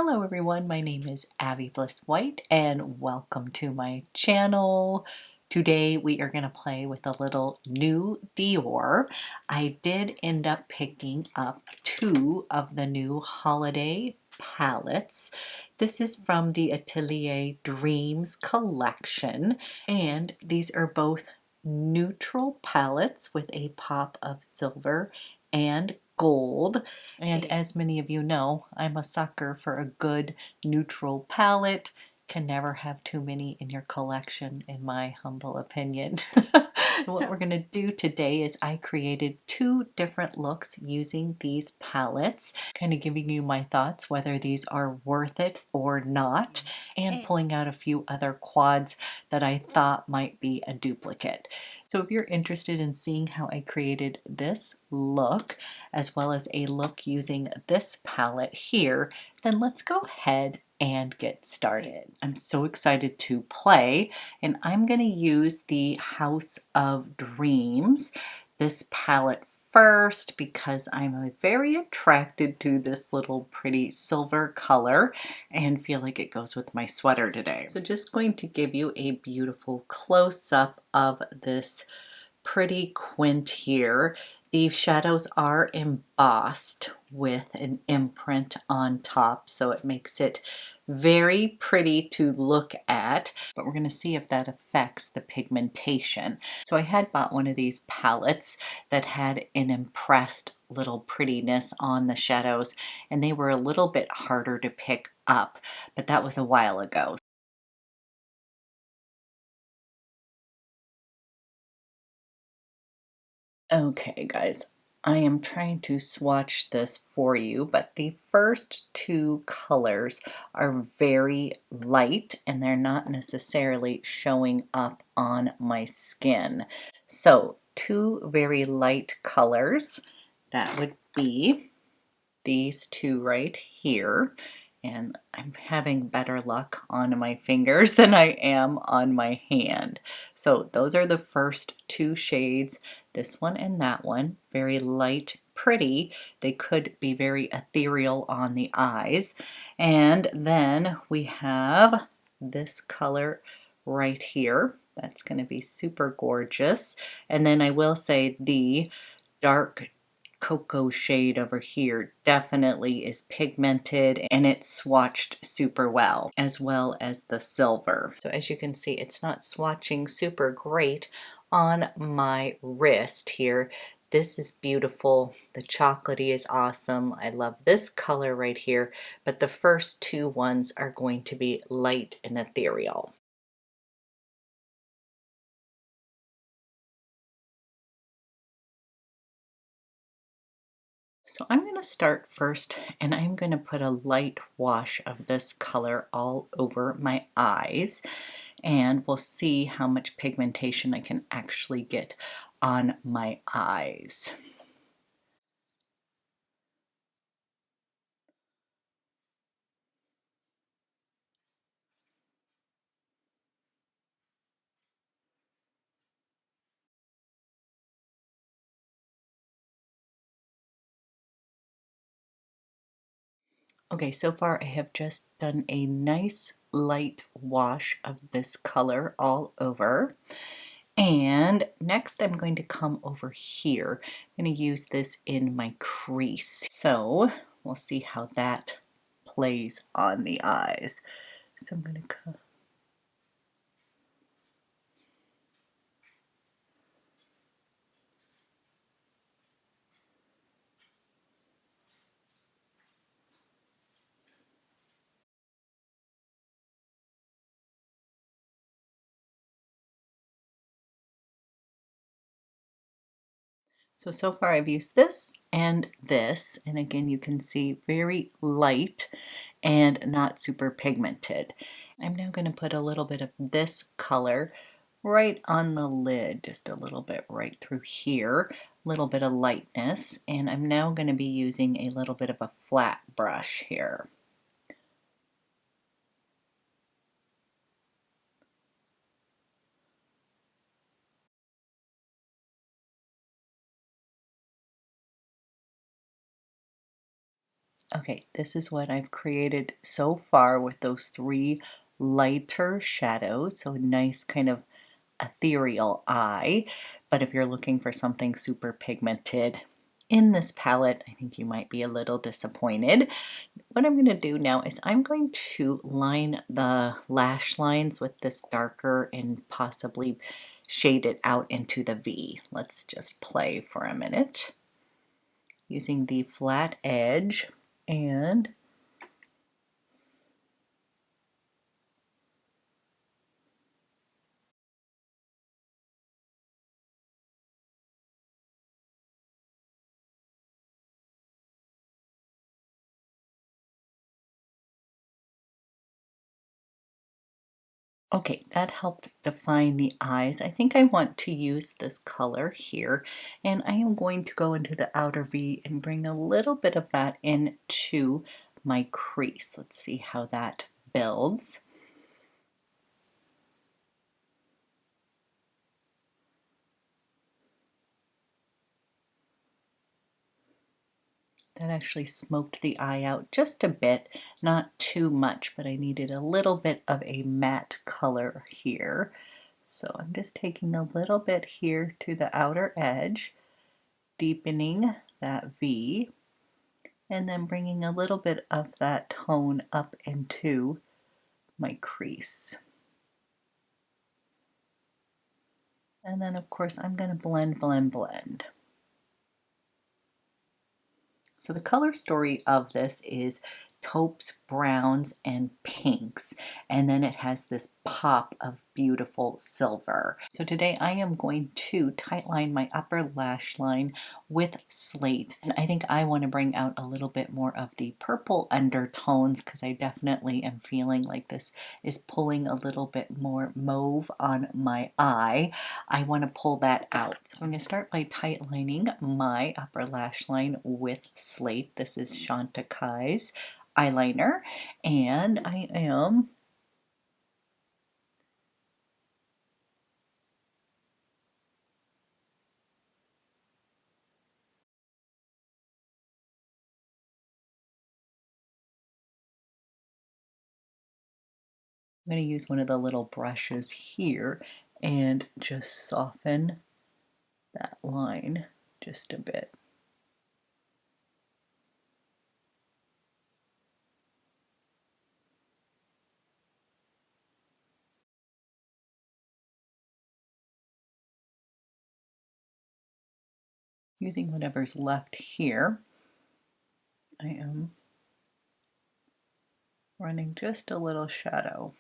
Hello everyone, my name is Abby Bliss White and welcome to my channel. Today we are going to play with a little new Dior. I did end up picking up two of the new holiday palettes. This is from the Atelier Dreams collection, and these are both neutral palettes with a pop of silver and gold. And as many of you know, I'm a sucker for a good neutral palette. Can never have too many in your collection, in my humble opinion. So what we're going to do today is I created two different looks using these palettes, kind of giving you my thoughts whether these are worth it or not, and pulling out a few other quads that I thought might be a duplicate. So if you're interested in seeing how I created this look, as well as a look using this palette here, then let's go ahead and get started. I'm so excited to play, and I'm going to use the House of Dreams, this palette first, because I'm very attracted to this little pretty silver color and feel like it goes with my sweater today. So just going to give you a beautiful close-up of this pretty quint here. The shadows are embossed with an imprint on top, so it makes it very pretty to look at, but we're going to see if that affects the pigmentation. So I had bought one of these palettes that had an impressed little prettiness on the shadows, and they were a little bit harder to pick up, but that was a while ago. Okay, guys, I am trying to swatch this for you, but the first two colors are very light and they're not necessarily showing up on my skin. So, two very light colors, that would be these two right here. And I'm having better luck on my fingers than I am on my hand. So those are the first two shades, this one and that one. Very light, pretty. They could be very ethereal on the eyes. And then we have this color right here. That's going to be super gorgeous. And then I will say the dark cocoa shade over here definitely is pigmented and it's swatched super well, as well as the silver. So as you can see, it's not swatching super great on my wrist here. This is beautiful. The chocolatey is awesome. I love this color right here, but the first two ones are going to be light and ethereal. So I'm going to start first, and I'm going to put a light wash of this color all over my eyes, and we'll see how much pigmentation I can actually get on my eyes. Okay, so far I have just done a nice light wash of this color all over. And next I'm going to come over here. I'm going to use this in my crease. So we'll see how that plays on the eyes. So I'm going to come. So far I've used this, and again you can see very light and not super pigmented. I'm now going to put a little bit of this color right on the lid, just a little bit right through here, a little bit of lightness, and I'm now going to be using a little bit of a flat brush here. Okay, this is what I've created so far with those three lighter shadows. So a nice kind of ethereal eye. But if you're looking for something super pigmented in this palette, I think you might be a little disappointed. What I'm going to do now is I'm going to line the lash lines with this darker and possibly shade it out into the V. Let's just play for a minute using the flat edge and okay, that helped define the eyes. I think I want to use this color here, and I am going to go into the outer V and bring a little bit of that into my crease. Let's see how that builds. That actually smoked the eye out just a bit, not too much, but I needed a little bit of a matte color here. So I'm just taking a little bit here to the outer edge, deepening that V, and then bringing a little bit of that tone up into my crease. And then of course I'm going to blend, blend, blend. So the color story of this is taupes, browns, and pinks, and then it has this pop of beautiful silver. So today I am going to tightline my upper lash line with Slate, and I think I want to bring out a little bit more of the purple undertones because I definitely am feeling like this is pulling a little bit more mauve on my eye. I want to pull that out. So I'm going to start by tightlining my upper lash line with Slate. This is Chantekai's eyeliner, and I'm going to use one of the little brushes here and just soften that line just a bit. Using whatever's left here, I am running just a little shadow.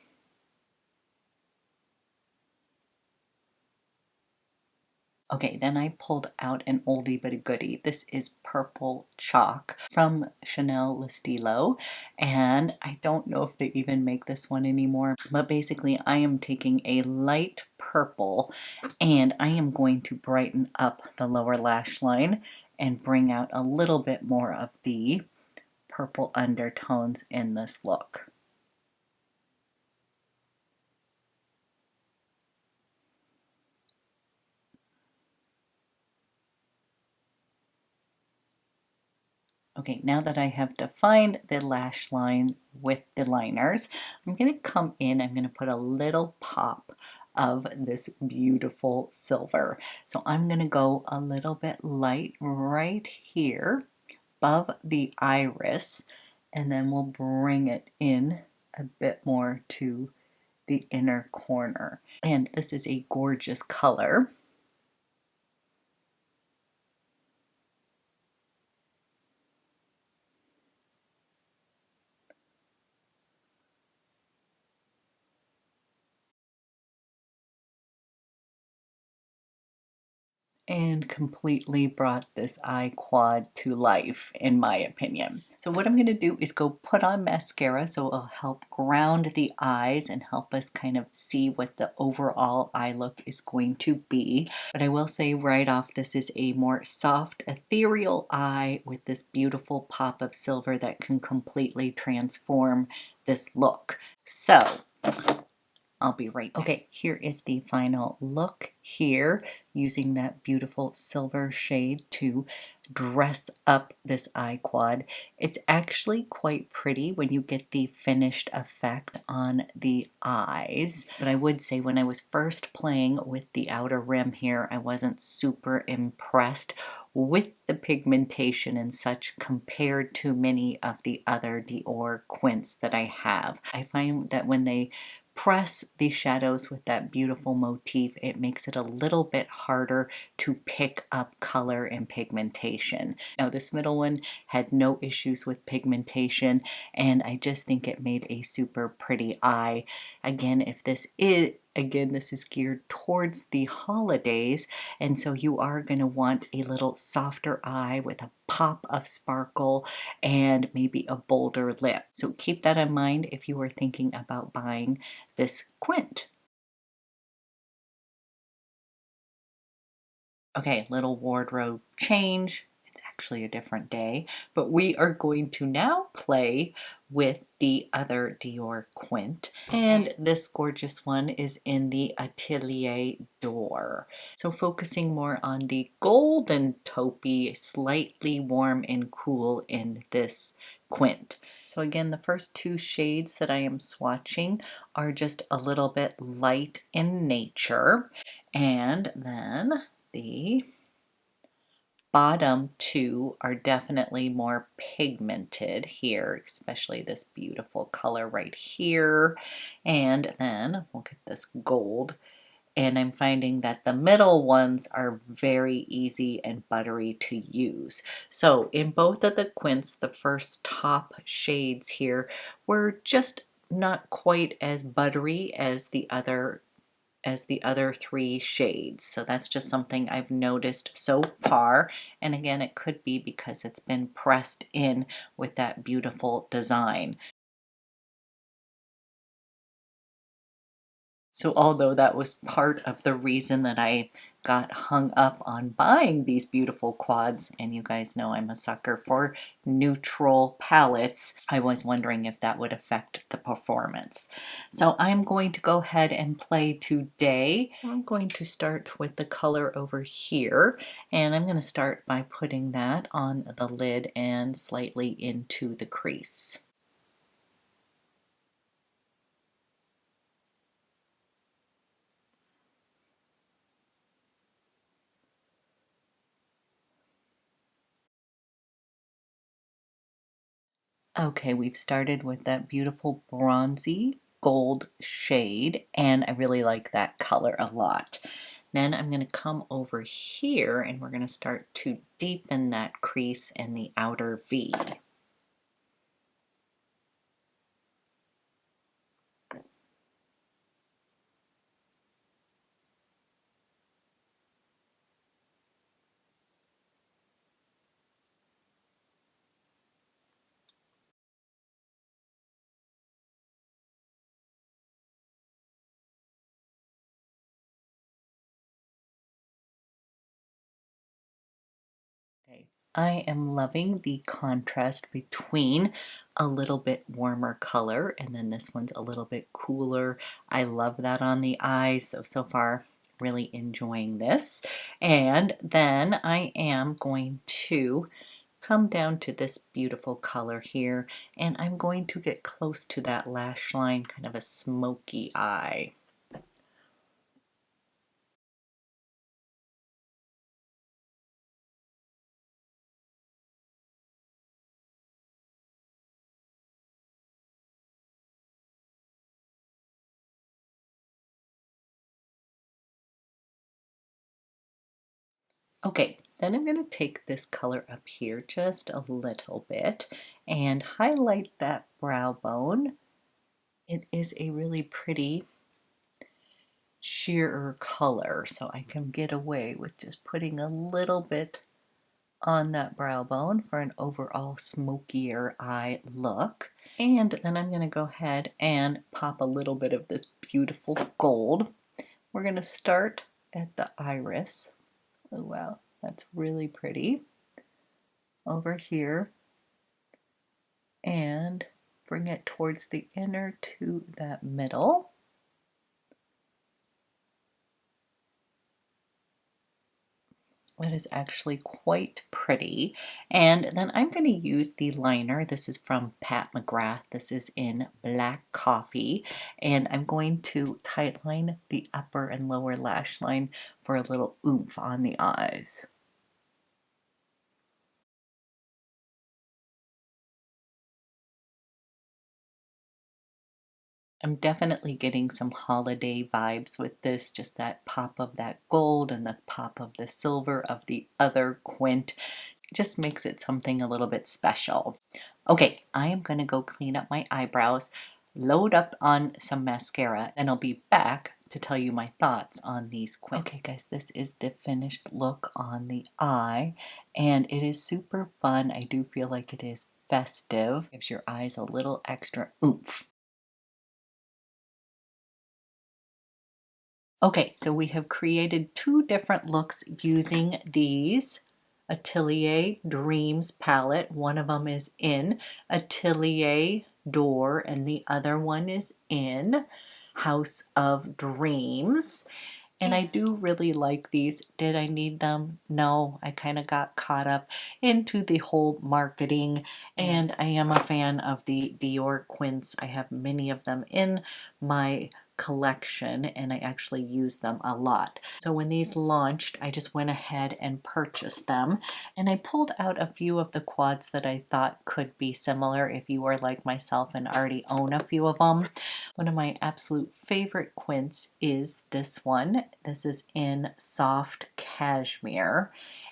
Okay, then I pulled out an oldie but a goodie. This is Purple Chalk from Chanel Le Stilo, and I don't know if they even make this one anymore, but basically I am taking a light purple and I am going to brighten up the lower lash line and bring out a little bit more of the purple undertones in this look. Okay, now that I have defined the lash line with the liners, I'm going to come in, I'm going to put a little pop of this beautiful silver. So I'm going to go a little bit light right here above the iris, and then we'll bring it in a bit more to the inner corner. And this is a gorgeous color. And completely brought this eye quad to life, in my opinion. So what I'm going to do is go put on mascara, so it'll help ground the eyes and help us kind of see what the overall eye look is going to be. But I will say right off, this is a more soft, ethereal eye with this beautiful pop of silver that can completely transform this look. So I'll be right back. Okay, here is the final look here, using that beautiful silver shade to dress up this eye quad. It's actually quite pretty when you get the finished effect on the eyes. But I would say when I was first playing with the outer rim here, I wasn't super impressed with the pigmentation and such compared to many of the other Dior Quints that I have. I find that when they press the shadows with that beautiful motif, it makes it a little bit harder to pick up color and pigmentation. Now this middle one had no issues with pigmentation, and I just think it made a super pretty eye. Again, this is geared towards the holidays, and so you are going to want a little softer eye with a pop of sparkle and maybe a bolder lip. So keep that in mind if you are thinking about buying this quint. Okay, little wardrobe change. It's actually a different day, but we are going to now play with the other Dior Quint. And this gorgeous one is in the Atelier Dore. So focusing more on the golden taupey, slightly warm and cool in this quint. So again, the first two shades that I am swatching are just a little bit light in nature. And then the bottom two are definitely more pigmented here, especially this beautiful color right here. And then we'll get this gold. And I'm finding that the middle ones are very easy and buttery to use. So in both of the quints, the first top shades here were just not quite as buttery as the other three shades. So that's just something I've noticed so far. And again, it could be because it's been pressed in with that beautiful design. So although that was part of the reason that I got hung up on buying these beautiful quads, and you guys know I'm a sucker for neutral palettes, I was wondering if that would affect the performance. So I'm going to go ahead and play today. I'm going to start with the color over here, and I'm going to start by putting that on the lid and slightly into the crease. Okay, we've started with that beautiful bronzy gold shade, and I really like that color a lot. Then I'm going to come over here and we're going to start to deepen that crease in the outer V. Okay. I am loving the contrast between a little bit warmer color and then this one's a little bit cooler. I love that on the eyes, so far really enjoying this. And then I am going to come down to this beautiful color here, and I'm going to get close to that lash line, kind of a smoky eye. Okay, then I'm going to take this color up here just a little bit and highlight that brow bone. It is a really pretty sheerer color, so I can get away with just putting a little bit on that brow bone for an overall smokier eye look. And then I'm going to go ahead and pop a little bit of this beautiful gold. We're going to start at the iris. Oh wow, that's really pretty. Over here, and bring it towards the inner to that middle. That is actually quite pretty. And then I'm going to use the liner. This is from Pat McGrath. This is in Black Coffee. And I'm going to tightline the upper and lower lash line for a little oomph on the eyes. I'm definitely getting some holiday vibes with this, just that pop of that gold and the pop of the silver of the other quint. Just makes it something a little bit special. Okay, I am going to go clean up my eyebrows, load up on some mascara, and I'll be back to tell you my thoughts on these quints. Okay guys, this is the finished look on the eye, and it is super fun. I do feel like it is festive. Gives your eyes a little extra oomph. Okay, so we have created two different looks using these Atelier Dreams palette. One of them is in Atelier Dore and the other one is in House of Dreams. And I do really like these. Did I need them? No, I kind of got caught up into the whole marketing, and I am a fan of the Dior Quints. I have many of them in my collection and I actually use them a lot. So when these launched, I just went ahead and purchased them, and I pulled out a few of the quads that I thought could be similar if you are like myself and already own a few of them. One of my absolute favorite quints is this one. This is in soft cashmere,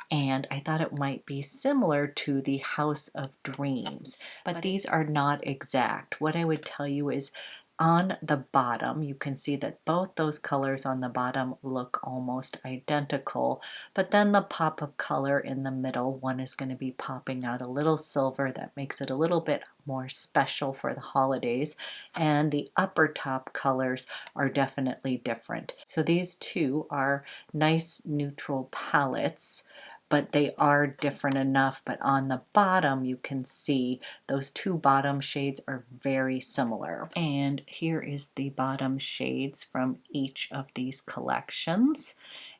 and I thought it might be similar to the House of Dreams, but these are not exact. What I would tell you is on the bottom, you can see that both those colors on the bottom look almost identical, but then the pop of color in the middle, one is going to be popping out a little silver that makes it a little bit more special for the holidays, and the upper top colors are definitely different. So these two are nice neutral palettes, but they are different enough. But on the bottom, you can see those two bottom shades are very similar. And here is the bottom shades from each of these collections.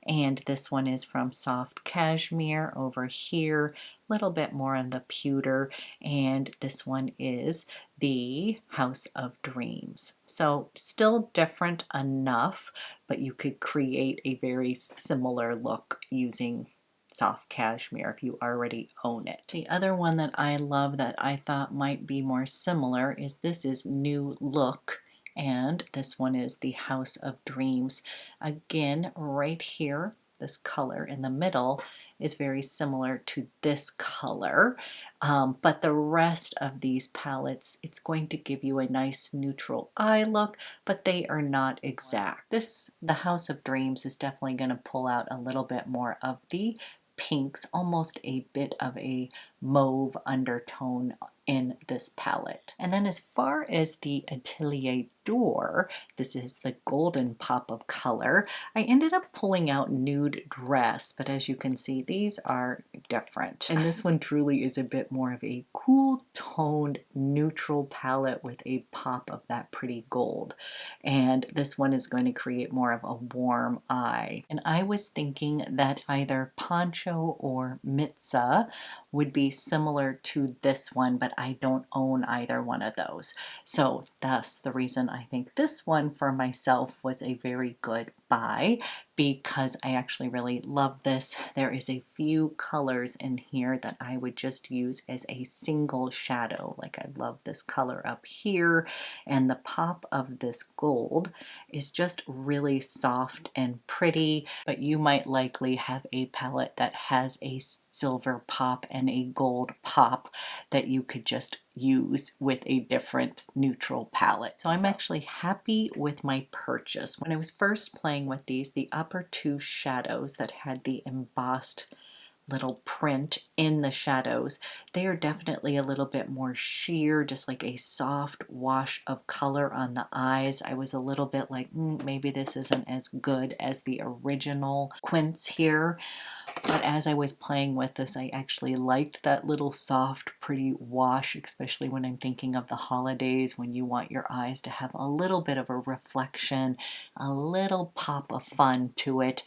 And this one is from Soft Cashmere over here, a little bit more on the pewter, and this one is the House of Dreams. So still different enough, but you could create a very similar look using soft cashmere if you already own it. The other one that I love that I thought might be more similar is this is New Look, and this one is the House of Dreams. Again, right here, this color in the middle is very similar to this color, but the rest of these palettes, it's going to give you a nice neutral eye look, but they are not exact. The House of Dreams is definitely going to pull out a little bit more of the pinks, almost a bit of a mauve undertone in this palette. And then as far as the Atelier Dore, this is the golden pop of color. I ended up pulling out Nude Dress, but as you can see, these are different. And this one truly is a bit more of a cool toned neutral palette with a pop of that pretty gold. And this one is going to create more of a warm eye. And I was thinking that either Poncho or Mitza would be similar to this one, but I don't own either one of those. So thus the reason I think this one for myself was a very good buy, because I actually really love this. There is a few colors in here that I would just use as a single shadow. Like I love this color up here, and the pop of this gold is just really soft and pretty, but you might likely have a palette that has a silver pop and a gold pop that you could just use with a different neutral palette. So I'm actually happy with my purchase. When I was first playing with these, the upper two shadows that had the embossed little print in the shadows, They are definitely a little bit more sheer, just like a soft wash of color on the eyes. I was a little bit like, maybe this isn't as good as the original Quints here. But as I was playing with this, I actually liked that little soft, pretty wash, especially when I'm thinking of the holidays when you want your eyes to have a little bit of a reflection, a little pop of fun to it.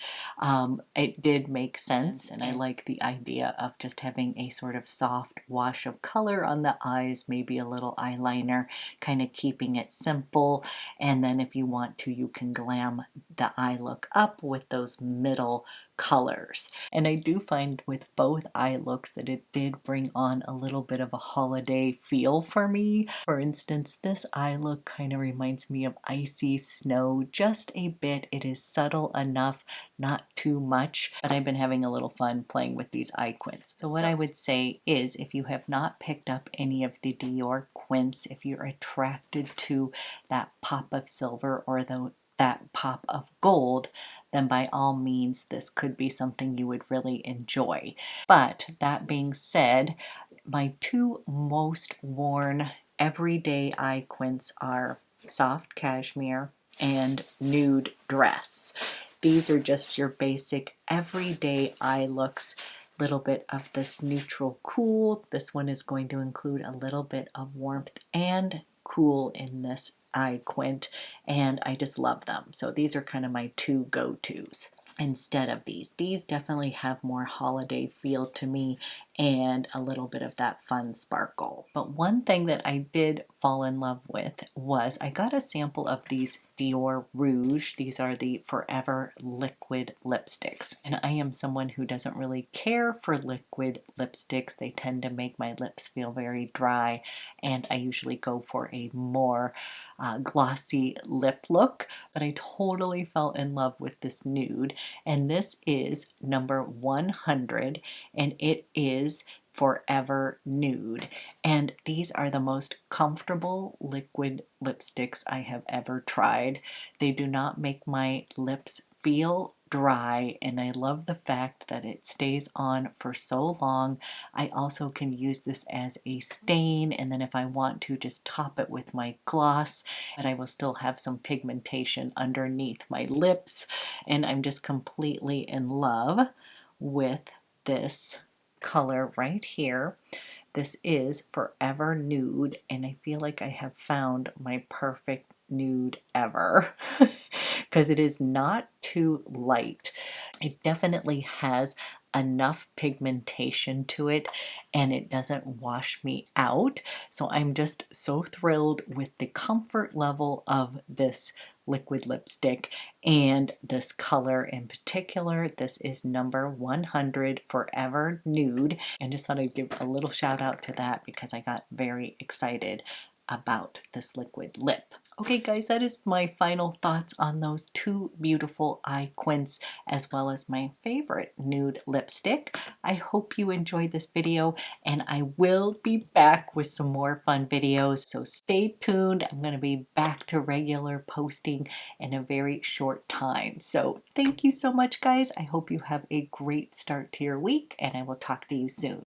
It did make sense, and I like the idea of just having a sort of soft wash of color on the eyes, maybe a little eyeliner, kind of keeping it simple. And then if you want to, you can glam the eye look up with those middle colors. And I do find with both eye looks that it did bring on a little bit of a holiday feel for me. For instance, this eye look kind of reminds me of icy snow just a bit. It is subtle enough, not too much, but I've been having a little fun playing with these eye quints. So what I would say is, if you have not picked up any of the Dior quints, if you're attracted to that pop of silver or that pop of gold, then by all means this could be something you would really enjoy. But that being said, my two most worn everyday eye quints are Soft Cashmere and Nude Dress. These are just your basic everyday eye looks. Little bit of this neutral cool. This one is going to include a little bit of warmth and cool in this eye quint, and I just love them. So these are kind of my two go-tos instead of these. These definitely have more holiday feel to me and a little bit of that fun sparkle. But one thing that I did fall in love with was I got a sample of these Dior Rouge. These are the Forever liquid lipsticks. And I am someone who doesn't really care for liquid lipsticks. They tend to make my lips feel very dry, and I usually go for a more glossy lip look, but I totally fell in love with this nude, and this is number 100, and it is Forever Nude. And these are the most comfortable liquid lipsticks I have ever tried. They do not make my lips feel dry, and I love the fact that it stays on for so long. I also can use this as a stain, and then if I want to, just top it with my gloss, but I will still have some pigmentation underneath my lips, and I'm just completely in love with this color right here. This is Forever Nude, and I feel like I have found my perfect nude ever because it is not too light. It definitely has enough pigmentation to it, and it doesn't wash me out. So I'm just so thrilled with the comfort level of this liquid lipstick and this color in particular. This is number 100, Forever Nude, and just thought I'd give a little shout out to that because I got very excited about this liquid lip. Okay guys, that is my final thoughts on those two beautiful eye quints as well as my favorite nude lipstick. I hope you enjoyed this video, and I will be back with some more fun videos, so stay tuned. I'm going to be back to regular posting in a very short time. So thank you so much guys. I hope you have a great start to your week, and I will talk to you soon.